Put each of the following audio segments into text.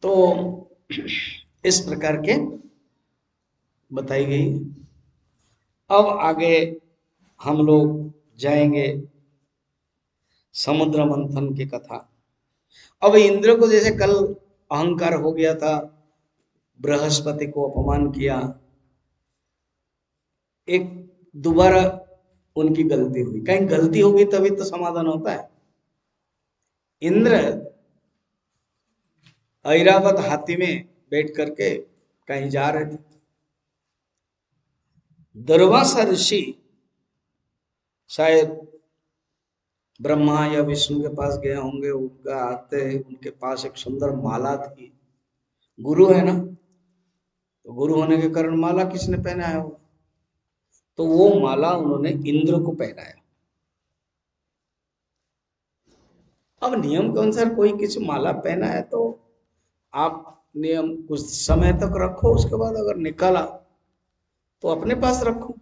तो इस प्रकार के बताई गई। अब आगे हम लोग जाएंगे समुद्र मंथन की कथा। अब इंद्र को जैसे कल अहंकार हो गया था, बृहस्पति को अपमान किया, एक दोबारा उनकी गलती हुई। कहीं गलती होगी तभी तो समाधान होता है। इंद्र ऐरावत हाथी में बैठ करके कहीं जा रहे थे। दुर्वासा ऋषि शायद ब्रह्मा या विष्णु के पास गए होंगे, उनका आते उनके पास एक सुंदर माला थी। गुरु है ना, तो गुरु होने के कारण माला किसने पहनाया होगा, तो वो माला उन्होंने इंद्र को पहनाया। अब नियम के अनुसार कोई किसी माला पहना है तो आप नियम कुछ समय तक रखो, उसके बाद अगर निकाला तो अपने पास रखो।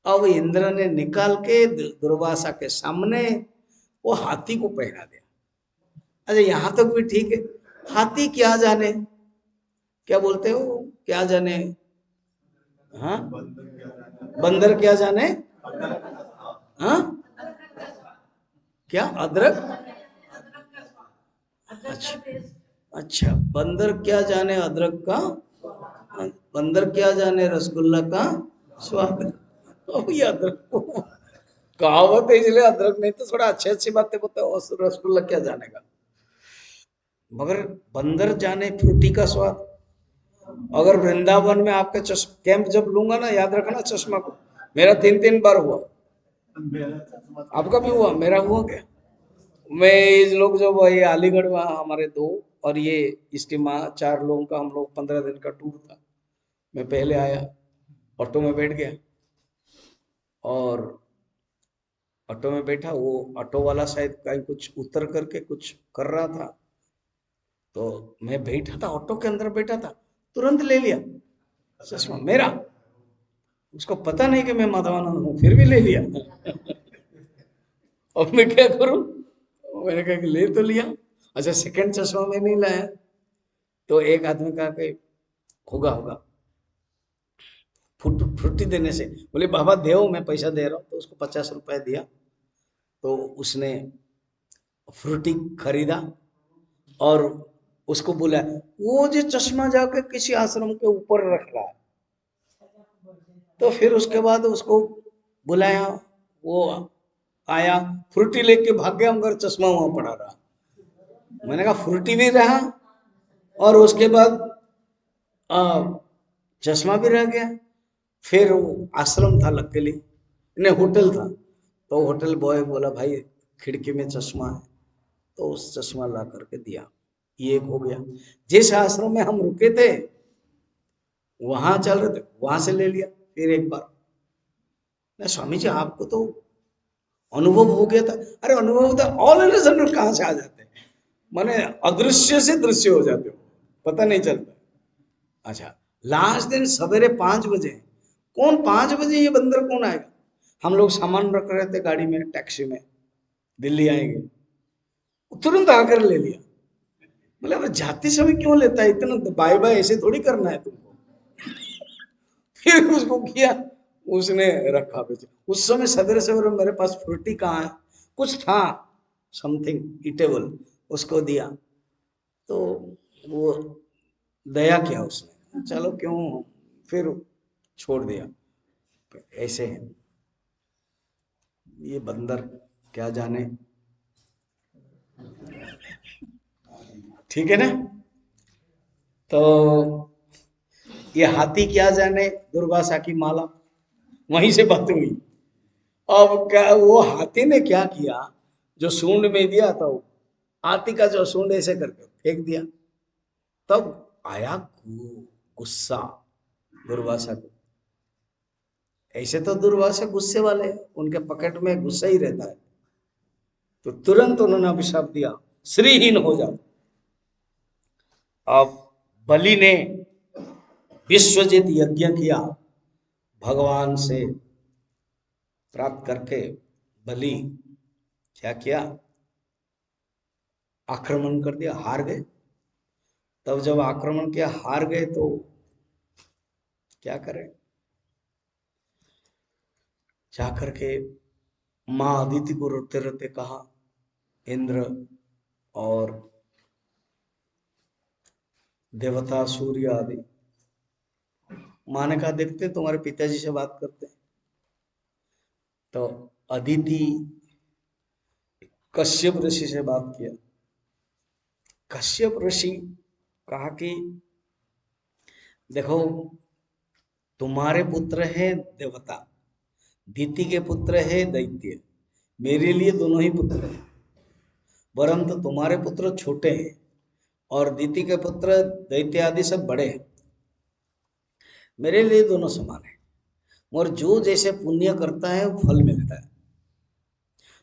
अब इंद्र ने निकाल के दुर्वासा के सामने वो हाथी को पहना दिया। अच्छा, यहां तक भी ठीक है। हाथी क्या जाने, क्या बोलते हो, क्या जाने, हाँ, बंदर क्या जाने, हाँ, क्या अदरक, अच्छा, अच्छा, बंदर क्या जाने अदरक का, बंदर क्या जाने रसगुल्ला का स्वाद। ये अदरक कहावत है, इसलिए अदरक नहीं तो थोड़ा अच्छी अच्छी बातें बताओ, रसगुल्ला क्या जानेगा। मगर बंदर जाने फ्रूटी का स्वाद। अगर वृंदावन में आपका कैंप जब लूंगा ना, याद रखना चश्मा को, मेरा 3-3 बार हुआ। आपका भी हुआ, मेरा हुआ क्या। मैं इस लोग जो वही अलीगढ़ वहाँ हमारे 2 और ये इस्टीमा 4 लोगों का, हम लोग 15 दिन का टूर था। मैं पहले आया, ऑटो में बैठ गया और ऑटो में बैठा, वो ऑटो वाला शायद कहीं कुछ उतर करके कुछ कर रहा था, तो मैं बैठा था ऑटो के अंदर बैठा था, तुरंत ले लिया चश्मा मेरा। उसको पता नहीं कि मैं माधवानंद हूँ, फिर भी ले लिया। अब मैं क्या करूं, मैंने कहा कि ले तो लिया। अच्छा, सेकंड चश्मा में नहीं लाया, तो एक आदमी कहा कि होगा होगा फ्रूटी देने से। बोले बाबा देओ, मैं पैसा दे रहा हूँ, तो उसको 50 रुपए दिया। तो उसने फ्रूटी खरीदा और उसको बोला, वो जो चश्मा जाके किसी आश्रम के ऊपर रख रहा है। तो फिर उसके बाद उसको बुलाया, वो आया, फ्रूटी लेके भाग गया, मगर चश्मा वहां पड़ा रहा। मैंने कहा फ्रूटी भी रहा और उसके बाद चश्मा भी रह गया। फिर वो आश्रम था लकीली, नहीं होटल था, तो होटल बॉय बोला भाई खिड़की में चश्मा है, तो उस चश्मा ला करके दिया। ये एक हो गया। जिस आश्रम में हम रुके थे वहां चल रहे थे, वहां से ले लिया फिर एक बार। नहीं स्वामी जी, आपको तो अनुभव हो गया था। अरे अनुभव होता, ऑल इन जनरल कहां से आ जाते हैं, माने अदृश्य से दृश्य हो जाते हो, पता नहीं चलता। अच्छा, लास्ट दिन सवेरे 5 बजे, कौन 5 बजे ये बंदर कौन आएगा। हम लोग सामान रख रहे थे गाड़ी में, टैक्सी में, दिल्ली आएंगे, तुरंत आकर ले लिया। मतलब जाते समय क्यों लेता है इतना, बाय बाय ऐसे थोड़ी करना है तुमको। फिर उसको किया, उसने रखा पीछे। उस समय सवेरे सवेरे मेरे पास फ्रूटी कहाँ है, कुछ था समथिंग इटेबल, उसको दिया। तो वो दया किया उसने, चलो क्यों, फिर छोड़ दिया। ऐसे है ये बंदर, क्या जाने। ठीक है ना। तो ये हाथी क्या जाने दुर्वासा की माला, वहीं से बात हुई। अब क्या वो हाथी ने क्या किया, जो सूंड में दिया था वो हाथी का जो सूंड ऐसे करके फेंक दिया। तब आया गुस्सा दुर्वासा को। ऐसे तो दुर्वासा गुस्से वाले हैं, उनके पकेट में गुस्सा ही रहता है। तो तुरंत उन्होंने अभिशाप दिया, श्रीहीन हो जाओ। अब बलि ने विश्वजित यज्ञ किया, भगवान से प्राप्त करके बलि क्या किया, आक्रमण कर दिया, हार गए। तब जब आक्रमण किया, हार गए, तो क्या करें? जाकर के माँ अदिति को रोते रोते कहा, इंद्र और देवता सूर्य आदि, माँ ने कहा देखते तुम्हारे पिताजी से बात करते हैं। तो अदिति कश्यप ऋषि से बात किया। कश्यप ऋषि कहा कि देखो, तुम्हारे पुत्र है देवता, दीति के पुत्र है दैत्य, मेरे लिए दोनों ही पुत्र हैं, परंतु तुम्हारे पुत्र छोटे हैं और दीति के पुत्र दैत्य आदि सब बड़े हैं। मेरे लिए दोनों समान है, और जो जैसे पुण्य करता है वो फल मिलता है।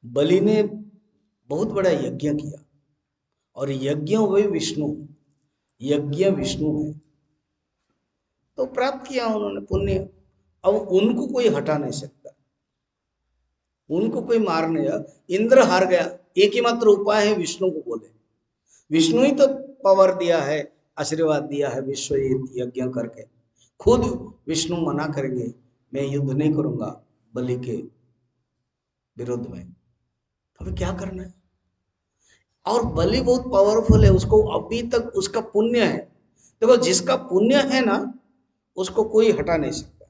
बलि ने बहुत बड़ा यज्ञ किया, और यज्ञ वही विष्णु, यज्ञ विष्णु है, तो प्राप्त किया उन्होंने पुण्य। अब उनको कोई हटा नहीं सकता, उनको कोई मार नहीं। इंद्र हार गया, एक ही मात्र उपाय है, विष्णु को बोले। विष्णु ही तो पावर दिया है, आशीर्वाद दिया है विश्व यज्ञ करके। खुद विष्णु मना करेंगे, मैं युद्ध नहीं करूंगा बलि के विरुद्ध में, तो क्या करना है? और बलि बहुत पावरफुल है, उसको अभी तक उसका पुण्य है। देखो, जिसका पुण्य है ना, उसको कोई हटा नहीं सकता।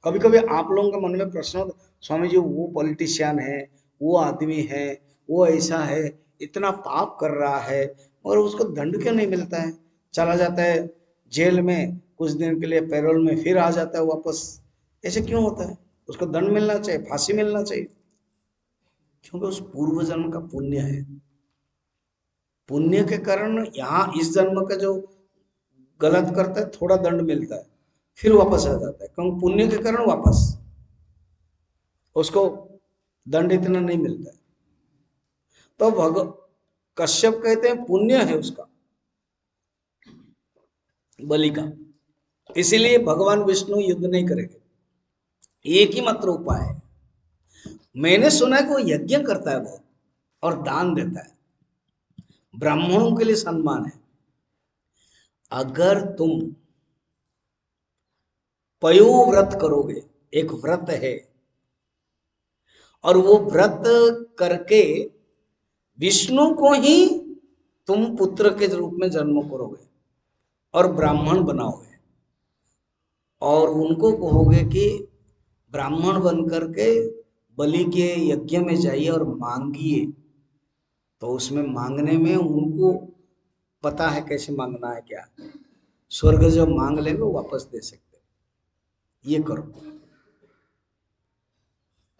कभी कभी आप लोगों के मन में प्रश्न होता, स्वामी जी वो पॉलिटिशियन है, वो आदमी है, वो ऐसा है, इतना पाप कर रहा है और उसको दंड क्यों नहीं मिलता है? चला जाता है जेल में कुछ दिन के लिए, पैरोल में, फिर आ जाता है वापस। ऐसे क्यों होता है? उसको दंड मिलना चाहिए, फांसी मिलना चाहिए, क्योंकि उस पूर्व जन्म का पुण्य है। पुण्य के कारण यहाँ इस जन्म का जो गलत करता है थोड़ा दंड मिलता है, फिर वापस आ जाता है, क्योंकि पुण्य के कारण वापस उसको दंड इतना नहीं मिलता है। तो कश्यप कहते हैं पुण्य है उसका, बलि का, इसीलिए भगवान विष्णु युद्ध नहीं करेंगे। एक ही मात्र उपाय है। मैंने सुना है कि वो यज्ञ करता है बहुत, और दान देता है, ब्राह्मणों के लिए सम्मान है। अगर तुम पयोव्रत करोगे, एक व्रत है, और वो व्रत करके विष्णु को ही तुम पुत्र के रूप में जन्म करोगे और ब्राह्मण बनाओगे, और उनको कहोगे कि ब्राह्मण बन करके बलि के यज्ञ में जाइए और मांगिए, तो उसमें मांगने में उनको पता है कैसे मांगना है, क्या स्वर्ग जब मांग लेंगे वो वापस दे सकते, ये करो।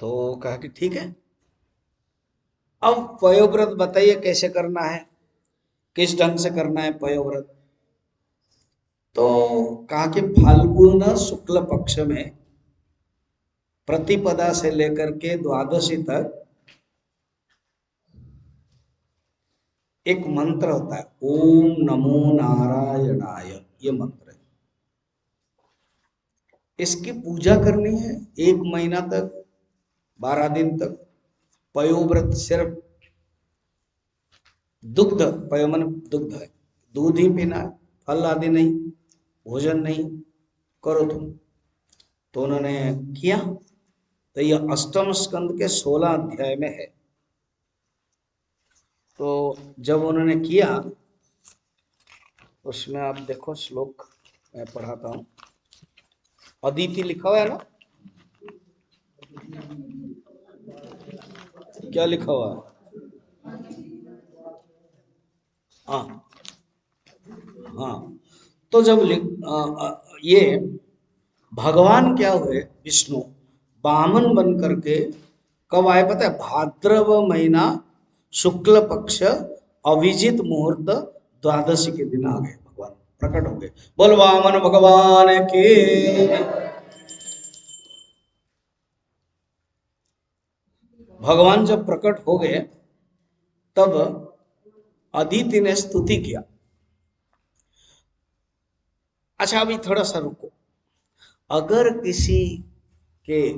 तो कहा कि ठीक है। अब पयोव्रत बताइए कैसे करना है, किस ढंग से करना है पयोव्रत? तो कहा कि फाल्गुन शुक्ल पक्ष में प्रतिपदा से लेकर के द्वादशी तक एक मंत्र होता है, ओम नमो नारायणाय, ये मंत्र है। इसकी पूजा करनी है 1 महीना तक, 12 दिन तक। पयोव्रत सिर्फ दुग्ध, पयो मन दुग्ध है, दूध ही पीना है, फल आदि नहीं, भोजन नहीं करो तुम। तो उन्होंने किया। तो यह अष्टम स्कंद के 16 अध्याय में है। तो जब उन्होंने किया, उसमें आप देखो श्लोक मैं पढ़ाता हूं। अदिति लिखा हुआ है ना, क्या लिखा हुआ है? हाँ हाँ। तो जब ये भगवान क्या हुए, विष्णु वामन बन करके कब आए पता है? भाद्रव महीना शुक्ल पक्ष अभिजित मुहूर्त द्वादशी के दिन आ गए, भगवान प्रकट हो गए। बोल वामन भगवान के। भगवान जब प्रकट हो गए, तब अदिति ने स्तुति किया। अच्छा, अभी थोड़ा सा रुको। अगर किसी के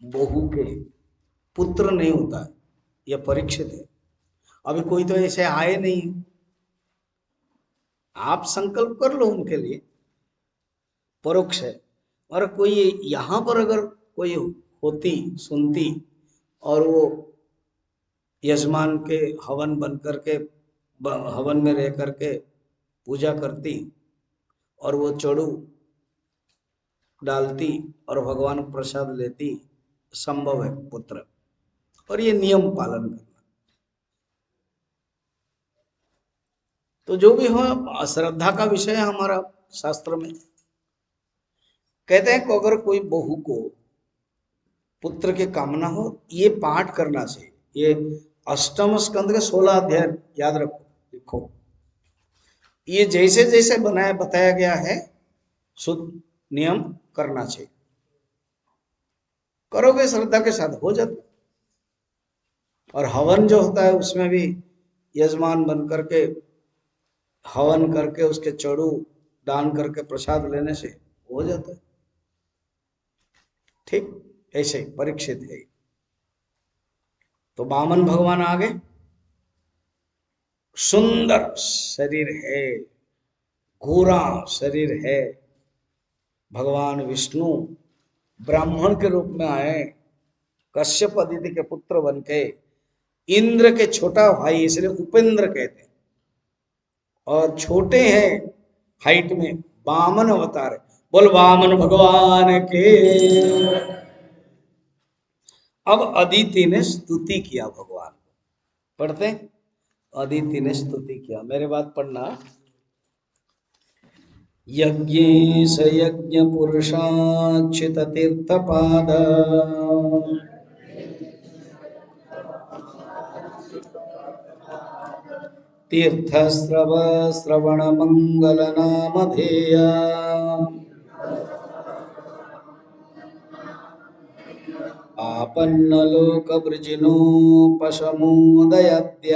बहू के पुत्र नहीं होता है, यह परीक्षित है, अभी कोई तो ऐसे आए नहीं, आप संकल्प कर लो उनके लिए, परोक्ष है। और कोई यहाँ पर अगर कोई होती सुनती और वो यजमान के हवन बन करके हवन में रह करके पूजा करती और वो चोड़ू डालती और भगवान को प्रसाद लेती, संभव है पुत्र। और ये नियम पालन करना। तो जो भी हो, श्रद्धा का विषय है हमारा शास्त्र में। कहते हैं कि अगर कोई बहू को पुत्र की कामना हो, ये पाठ करना चाहिए। ये अष्टम स्कंद के 16 अध्याय याद रखो, लिखो। ये जैसे जैसे बताया गया है, शुद्ध नियम करना चाहिए। करोगे श्रद्धा के साथ हो जाता। और हवन जो होता है उसमें भी यजमान बन करके हवन करके उसके चड़ू दान करके प्रसाद लेने से हो जाता है। ठीक ऐसे ही परीक्षित है। तो वामन भगवान आ गए, सुंदर शरीर है, गोरा शरीर है। भगवान विष्णु ब्राह्मण के रूप में आए, कश्यप आदित्य के पुत्र बन के, इंद्र के छोटा भाई इसलिए उपेंद्र कहते हैं, और छोटे हैं हाइट में, वामन अवतार है। बोल वामन भगवान के। अब अदिति ने स्तुति किया भगवान को। पढ़ते हैं, अदिति ने स्तुति किया। मेरे बात पढ़ना। यज्ञेश यज्ञ पुरुषाच्युत तीर्थपाद तीर्थस्रव श्रवण मंगल नामधेय आपन्नलोकवृजिनोपशमोदयद्य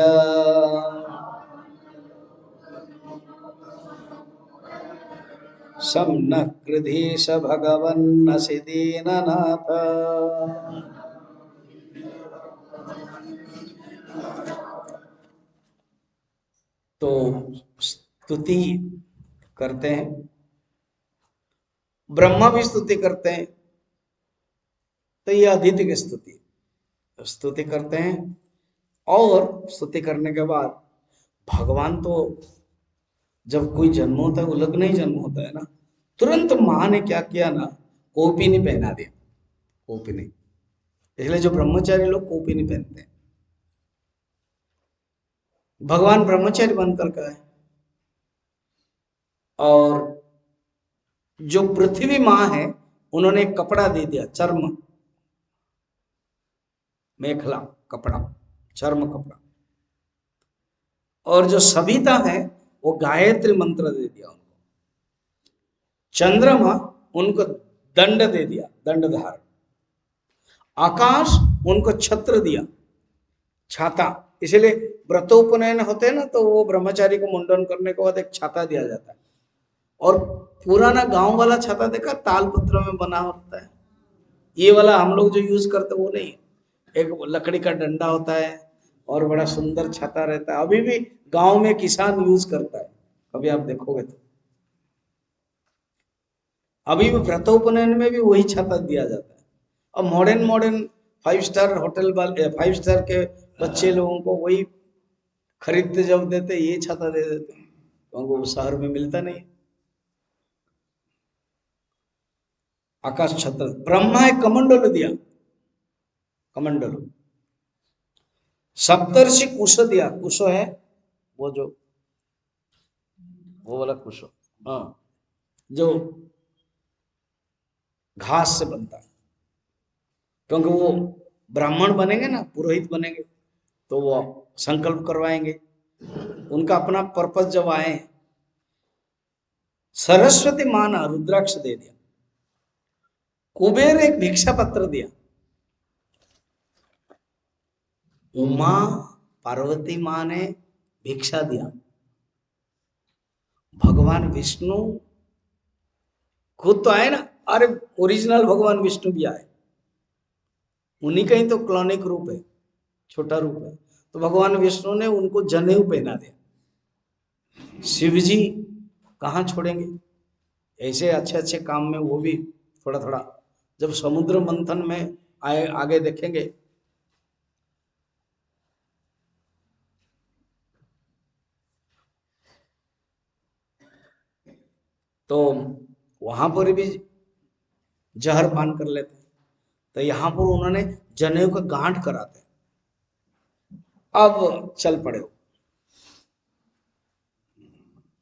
सम्नः कृधीश भगवन्नसि दीननाथ। तो स्तुति करते हैं, ब्रह्मा भी स्तुति करते हैं। तो ये अदिति की स्तुति करते हैं। और स्तुति करने के बाद भगवान तो जब कोई जन्म होता है, उलग नहीं जन्म होता है ना, तुरंत माँ ने क्या किया ना, कोपिनी पहना दिया। कोपिनी, इसलिए जो ब्रह्मचारी लोग कोपिनी पहनते हैं। भगवान ब्रह्मचारी बनकर का है। और जो पृथ्वी माँ है, उन्होंने एक कपड़ा दे दिया, चर्म, मेखला कपड़ा, चर्म कपड़ा। और जो सविता है, वो गायत्री मंत्र दे दिया उनको। चंद्रमा उनको दंड दे दिया, दंड धारण। आकाश उनको छत्र दिया, छाता। इसलिए व्रतोपनयन होते हैं ना, तो वो ब्रह्मचारी को मुंडन करने के बाद एक छाता दिया जाता है। और पुराना गांव वाला छाता देखा, ताल पत्र में बना होता है। ये वाला हम लोग जो यूज करते वो नहीं, एक लकड़ी का डंडा होता है और बड़ा सुंदर छाता रहता है। अभी भी गांव में किसान यूज करता है, कभी आप देखोगे तो। अभी भी व्रतोपनयन में भी वही छाता दिया जाता है। और मॉडर्न मॉडर्न 5 स्टार होटल वाले, 5 स्टार के बच्चे लोगों को वही खरीदते, जब देते ये छाता दे देते हैं, क्योंकि वो शहर में मिलता नहीं। आकाश छत्र। ब्रह्मा एक कमंडल दिया, कमंडल। सप्तर्षि कुश दिया, कुश है वो जो, वो वाला कुश, हाँ, जो घास से बनता है। क्योंकि वो ब्राह्मण बनेंगे ना, पुरोहित बनेंगे, तो वो संकल्प करवाएंगे। उनका अपना पर्पस जब आए। सरस्वती माना रुद्राक्ष दे दिया। कुबेर एक भिक्षा पत्र दिया। उमा पार्वती माँ ने भिक्षा दिया। भगवान विष्णु खुद तो आए ना, अरे ओरिजिनल भगवान विष्णु भी आए, उन्हीं का ही तो क्लोनिक रूप है, छोटा रूप है। तो भगवान विष्णु ने उनको जनेऊ पहना दिया। शिव जी कहाँ छोड़ेंगे, ऐसे अच्छे अच्छे काम में वो भी थोड़ा थोड़ा, जब समुद्र मंथन में आए आगे देखेंगे। तो वहां पर भी जहर पान कर लेते हैं, तो यहाँ पर उन्होंने जनेऊ का गांठ कराते हैं। अब चल पड़े हो,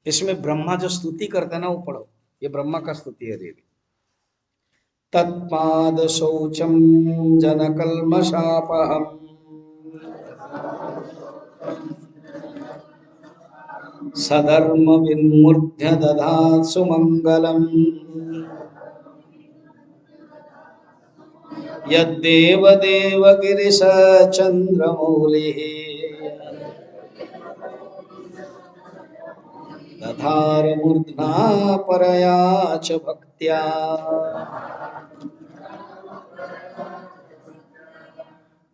इसमें ब्रह्मा जो स्तुति करते हैं ना वो पढ़ो, ये ब्रह्मा का स्तुति है देवी। तत्पाद शौचम जनकल्मषापहम सधर्म विन्मुर्ध्य दधात् सुमंगलम यद्देव देव गिरिश चंद्रमौलिः दधार मूर्ध्ना परया च भक्त्या।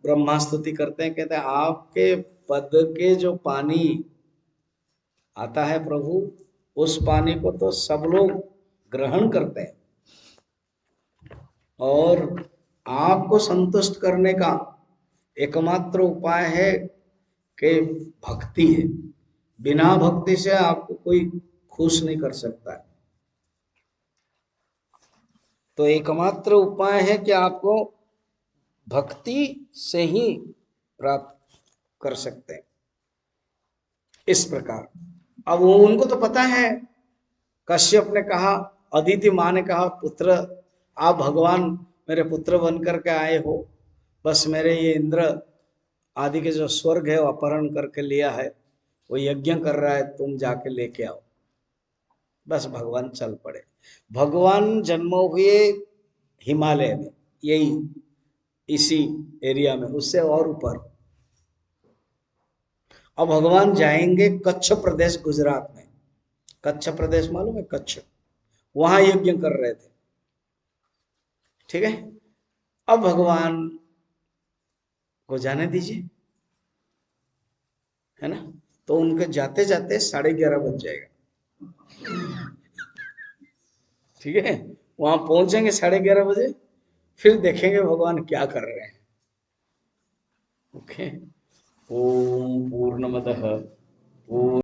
ब्रह्मा स्तुति करते हैं, कहते हैं आपके पद के जो पानी आता है प्रभु, उस पानी को तो सब लोग ग्रहण करते हैं, और आपको संतुष्ट करने का एकमात्र उपाय है कि भक्ति है। बिना भक्ति से आपको कोई खुश नहीं कर सकता है। तो एकमात्र उपाय है कि आपको भक्ति से ही प्राप्त कर सकते हैं। इस प्रकार अब वो उनको तो पता है, कश्यप ने कहा, अदिति माँ ने कहा, पुत्र आप भगवान मेरे पुत्र बन करके आए हो, बस मेरे ये इंद्र आदि के जो स्वर्ग है वो अपहरण करके लिया है, वो यज्ञ कर रहा है, तुम जाके लेके आओ। बस भगवान चल पड़े। भगवान जन्म हुए हिमालय में, यही इसी एरिया में, उससे और ऊपर। अब भगवान जाएंगे कच्छ प्रदेश, गुजरात में। कच्छ प्रदेश मालूम है, कच्छ, वहां यज्ञ कर रहे थे। ठीक है, अब भगवान को जाने दीजिए, है ना। तो उनके जाते जाते 11:30 बज जाएगा। ठीक है, वहां पहुंचेंगे 11:30 बजे, फिर देखेंगे भगवान क्या कर रहे हैं। ओके। ओम पूर्णमदः पूर्ण